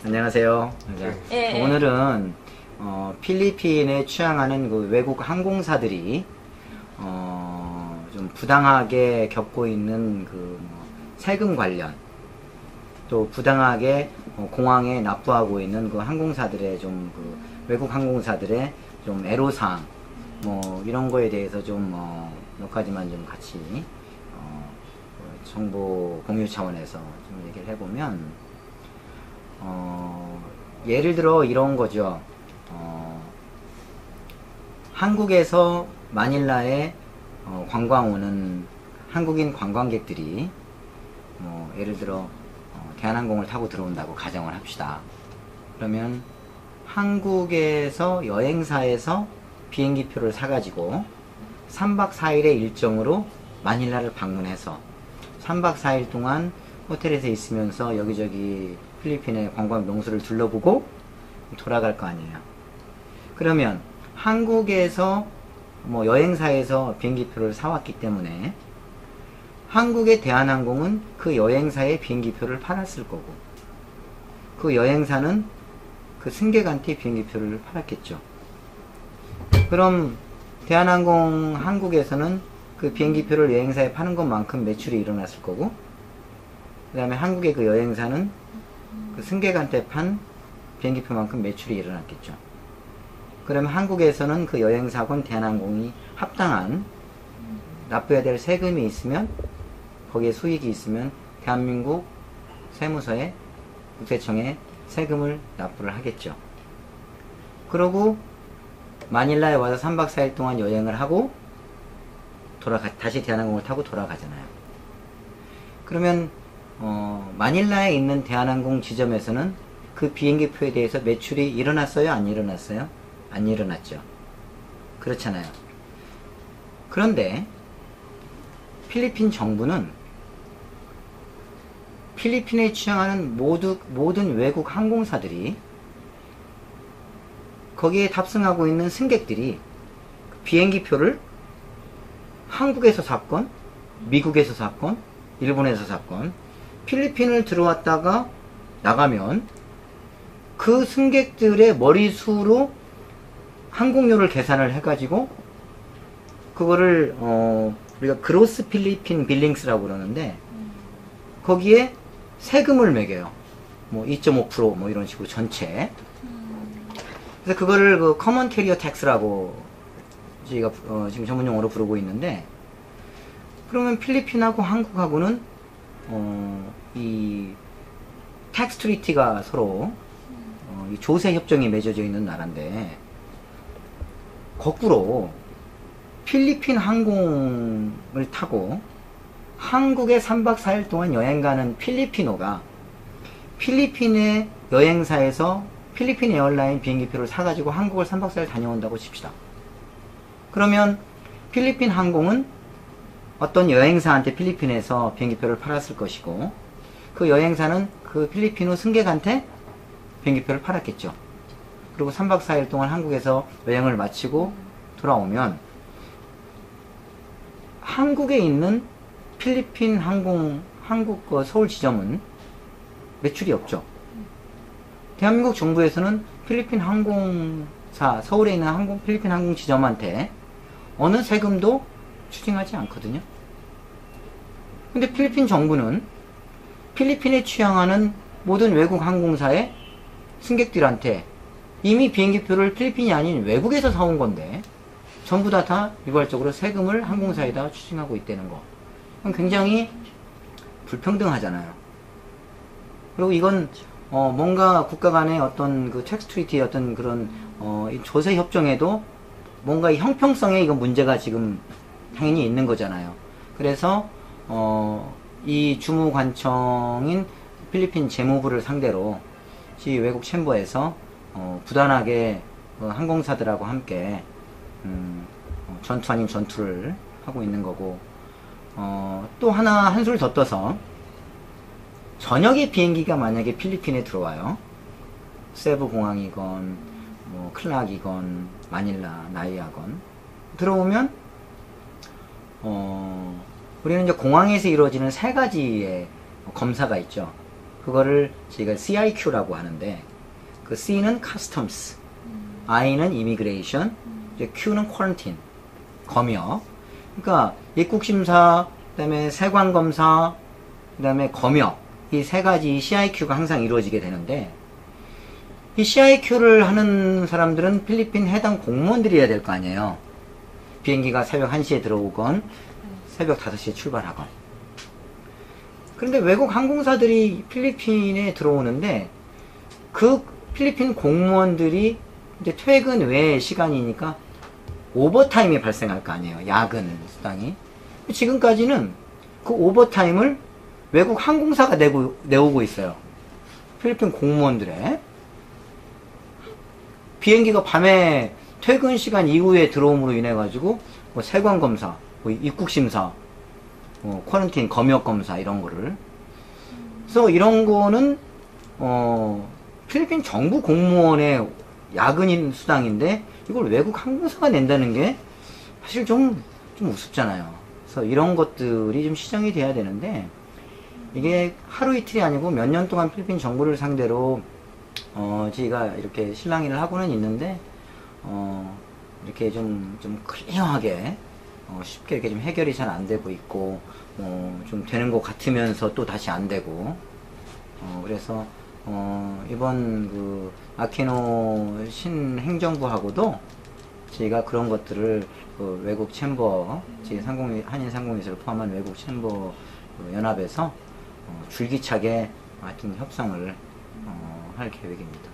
안녕하세요. 예, 오늘은 필리핀에 취항하는 그 외국 항공사들이 좀 부당하게 겪고 있는 그 세금 관련, 또 부당하게 공항에 납부하고 있는 그 항공사들의 좀 그 외국 항공사들의 좀 애로사항 이런 거에 대해서 좀 몇 가지만 좀 같이 정보 공유 차원에서 좀 얘기를 해보면, 예를 들어 이런 거죠. 한국에서 마닐라에 관광 오는 한국인 관광객들이 예를 들어 대한항공을 타고 들어온다고 가정을 합시다. 그러면 한국에서 여행사에서 비행기표를 사가지고 3박 4일의 일정으로 마닐라를 방문해서 3박 4일 동안 호텔에서 있으면서 여기저기 필리핀의 관광 명소를 둘러보고 돌아갈 거 아니에요. 그러면 한국에서 여행사에서 비행기표를 사왔기 때문에 한국의 대한항공은 그 여행사의 비행기표를 팔았을 거고, 그 여행사는 그 승객한테 비행기표를 팔았겠죠. 그럼 대한항공 한국에서는 그 비행기표를 여행사에 파는 것만큼 매출이 일어났을 거고, 그 다음에 한국의 그 여행사는 그 승객한테 판 비행기표만큼 매출이 일어났겠죠. 그러면 한국에서는 그 여행사건 대한항공이 합당한 납부해야 될 세금이 있으면, 거기에 수익이 있으면 대한민국 세무서에, 국세청에 세금을 납부를 하겠죠. 그러고 마닐라에 와서 3박 4일 동안 여행을 하고 다시 대한항공을 타고 돌아가잖아요. 그러면 마닐라에 있는 대한항공 지점에서는 그 비행기표에 대해서 매출이 일어났어요? 안 일어났어요? 안 일어났죠. 그렇잖아요. 그런데 필리핀 정부는 필리핀에 취항하는 모든 외국 항공사들이, 거기에 탑승하고 있는 승객들이 비행기표를 한국에서 샀건 미국에서 샀건 일본에서 샀건 필리핀을 들어왔다가 나가면 그 승객들의 머리수로 항공료를 계산을 해가지고 그거를 우리가 그로스 필리핀 빌링스라고 그러는데, 거기에 세금을 매겨요. 2.5% 이런 식으로 전체. 그래서 그거를 그 커먼 캐리어 텍스라고 저희가 지금 전문 용어로 부르고 있는데, 그러면 필리핀하고 한국하고는 이 텍스 트리티가 서로 이 조세 협정이 맺어져 있는 나라인데, 거꾸로 필리핀 항공을 타고 한국에 3박 4일 동안 여행 가는 필리피노가 필리핀의 여행사에서 필리핀 에어라인 비행기표를 사가지고 한국을 3박 4일 다녀온다고 칩시다. 그러면 필리핀 항공은 어떤 여행사한테 필리핀에서 비행기표를 팔았을 것이고, 그 여행사는 그 필리핀 승객한테 비행기표를 팔았겠죠. 그리고 3박 4일 동안 한국에서 여행을 마치고 돌아오면 한국에 있는 필리핀 한국 서울 지점은 매출이 없죠. 대한민국 정부에서는 필리핀 항공사, 서울에 있는 필리핀 항공 지점한테 어느 세금도 추징하지 않거든요. 근데 필리핀 정부는 필리핀에 취항하는 모든 외국 항공사의 승객들한테 이미 비행기표를 필리핀이 아닌 외국에서 사온 건데 전부 다 일괄적으로 세금을 항공사에다 추징하고 있다는 거. 굉장히 불평등하잖아요. 그리고 이건 뭔가 국가 간의 어떤 그 텍스 트리티의 어떤 그런 이 조세 협정에도 뭔가 이 형평성에 이건 문제가 지금 당연히 있는 거잖아요. 그래서 이 주무관청인 필리핀 재무부를 상대로 이 외국 챔버에서 부단하게 항공사들하고 함께 전투 아닌 전투를 하고 있는 거고, 또 한술 더 떠서 저녁에 비행기가 만약에 필리핀에 들어와요. 세부 공항이건 클락이건 마닐라, 나이아건 들어오면 우리는 이제 공항에서 이루어지는 세 가지의 검사가 있죠. 그거를 저희가 CIQ라고 하는데, 그 C는 Customs, I는 Immigration, 이제 Q는 Quarantine, 검역. 그러니까 입국심사, 그다음에 세관검사, 그다음에 검역, 이 세 가지 CIQ가 항상 이루어지게 되는데, 이 CIQ를 하는 사람들은 필리핀 해당 공무원들이어야 될 거 아니에요. 비행기가 새벽 1시에 들어오건 새벽 5시에 출발하건. 그런데 외국 항공사들이 필리핀에 들어오는데, 그 필리핀 공무원들이 이제 퇴근 외의 시간이니까 오버타임이 발생할 거 아니에요. 야근 수당이. 지금까지는 그 오버타임을 외국 항공사가 내오고 있어요. 필리핀 공무원들의. 비행기가 밤에 퇴근 시간 이후에 들어옴으로 인해 가지고 뭐 세관검사, 뭐 입국심사, 쿼런틴, 검역검사 이런 거를. 그래서 이런 거는 필리핀 정부 공무원의 야근인 수당인데 이걸 외국 항공사가 낸다는 게 사실 좀 우습잖아요. 그래서 이런 것들이 좀 시정이 돼야 되는데, 이게 하루 이틀이 아니고 몇 년 동안 필리핀 정부를 상대로 저희가 이렇게 실랑이를 하고는 있는데, 이렇게 좀 클리어하게 쉽게 이렇게 좀 해결이 잘 안 되고 있고, 좀 되는 것 같으면서 또 다시 안 되고, 그래서 이번 그 아키노 신행정부하고도 저희가 그런 것들을 그 외국 챔버, 저희 한인 상공회사를 포함한 외국 챔버 연합에서 줄기차게 하여튼 협상을 할 계획입니다.